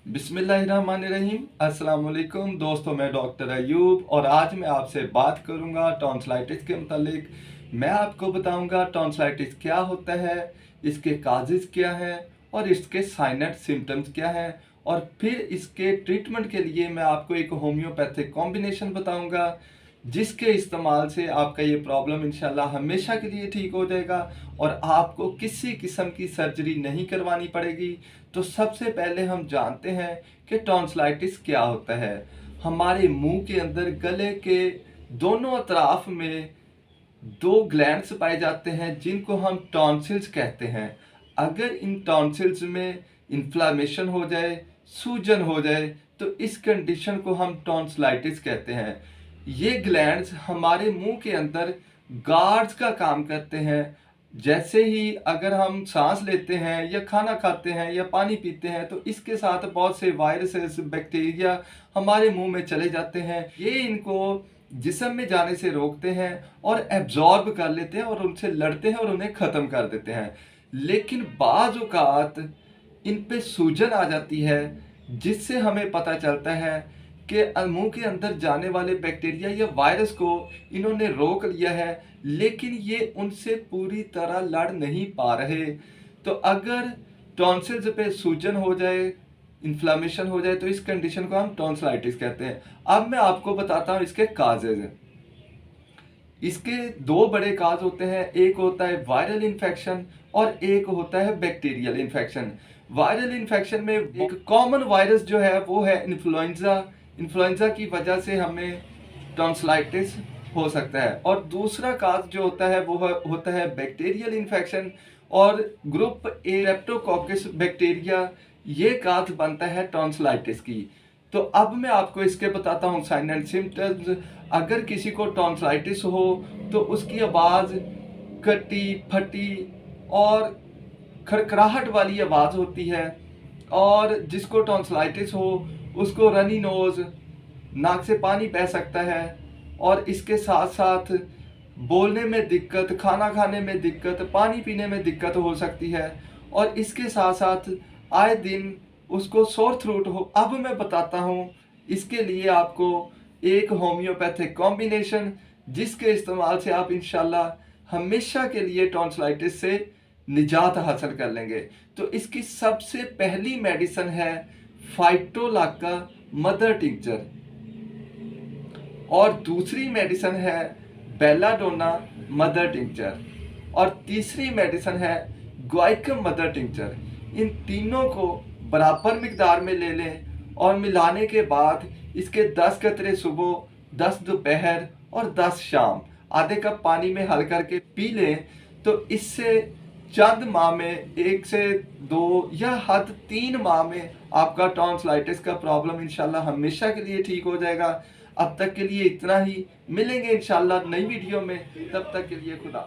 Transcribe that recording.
बिस्मिल्लाहिर्रहमानिर्रहीम। अस्सलाम वालेकुम दोस्तों, मैं डॉक्टर अयूब और आज मैं आपसे बात करूंगा टॉन्सिलाइटिस के मुतालिक। मैं आपको बताऊंगा टॉन्सिलाइटिस क्या होता है, इसके काजेज़ क्या हैं और इसके साइन एंड सिम्टम्स क्या हैं, और फिर इसके ट्रीटमेंट के लिए मैं आपको एक होम्योपैथिक कॉम्बिनेशन बताऊंगा जिसके इस्तेमाल से आपका ये प्रॉब्लम इंशाल्लाह हमेशा के लिए ठीक हो जाएगा और आपको किसी किस्म की सर्जरी नहीं करवानी पड़ेगी। तो सबसे पहले हम जानते हैं कि टॉन्सिलाइटिस क्या होता है। हमारे मुंह के अंदर गले के दोनों अतराफ में दो ग्लैंड्स पाए जाते हैं जिनको हम टॉन्सिल्स कहते हैं। अगर इन टॉन्सिल्स में इन्फ्लामेशन हो जाए, सूजन हो जाए, तो इस कंडीशन को हम टॉन्सिलाइटिस कहते हैं। ये ग्लैंड्स हमारे मुंह के अंदर गार्ड्स का काम करते हैं। जैसे ही अगर हम सांस लेते हैं या खाना खाते हैं या पानी पीते हैं तो इसके साथ बहुत से वायरसेस, बैक्टीरिया हमारे मुंह में चले जाते हैं। ये इनको जिस्म में जाने से रोकते हैं और एब्जॉर्ब कर लेते हैं और उनसे लड़ते हैं और उन्हें ख़त्म कर देते हैं। लेकिन बाज़ औक़ात इन पे सूजन आ जाती है जिससे हमें पता चलता है कि मुंह के अंदर जाने वाले बैक्टीरिया या वायरस को इन्होंने रोक लिया है, लेकिन ये उनसे पूरी तरह लड़ नहीं पा रहे। तो अगर टॉन्सिल्स पे सूजन हो जाए, इन्फ्लामेशन हो जाए, तो इस कंडीशन को हम टॉन्सिलाइटिस कहते हैं। अब मैं आपको बताता हूँ इसके काजेज। इसके दो बड़े काज होते हैं, एक होता है वायरल इन्फेक्शन और एक होता है बैक्टीरियल इन्फेक्शन। वायरल इन्फेक्शन में एक कॉमन वायरस जो है वो है इन्फ्लुएंजा। इन्फ्लुएंजा की वजह से हमें टॉन्सिलाइटिस हो सकता है। और दूसरा काज जो होता है वो होता है बैक्टीरियल इन्फेक्शन और ग्रुप ए स्ट्रेप्टोकोकस बैक्टीरिया, ये काज बनता है टॉन्सिलाइटिस की। तो अब मैं आपको इसके बताता हूँ साइन एंड सिम्टम्स। अगर किसी को टॉन्सिलाइटिस हो तो उसकी आवाज़ कटी फटी और खड़खड़ाहट वाली आवाज़ होती है, और जिसको टॉन्सिलाइटिस हो उसको रनी नोज़, नाक से पानी बह सकता है, और इसके साथ साथ बोलने में दिक्कत, खाना खाने में दिक्कत, पानी पीने में दिक्कत हो सकती है, और इसके साथ साथ आए दिन उसको सोर थ्रोट हो। अब मैं बताता हूँ इसके लिए आपको एक होम्योपैथिक कॉम्बिनेशन जिसके इस्तेमाल से आप इंशाल्लाह हमेशा के लिए टॉन्सिलाइटिस से निजात हासिल कर लेंगे। तो इसकी सबसे पहली मेडिसिन है फाइटोलाका मदर टिंचर, और दूसरी मेडिसिन है बेलाडोना मदर टिंचर, और तीसरी मेडिसिन है ग्वाइकम मदर टिंचर। इन तीनों को बराबर मिकदार में ले लें और मिलाने के बाद इसके 10 कतरे सुबह, 10 दोपहर और 10 शाम आधे कप पानी में हल करके पी लें। तो इससे चंद माह में 1 से 2 या हद 3 माह में आपका टॉन्सिलाइटिस का प्रॉब्लम इंशाल्लाह हमेशा के लिए ठीक हो जाएगा। अब तक के लिए इतना ही, मिलेंगे इंशाल्लाह नई वीडियो में, तब तक के लिए खुदा।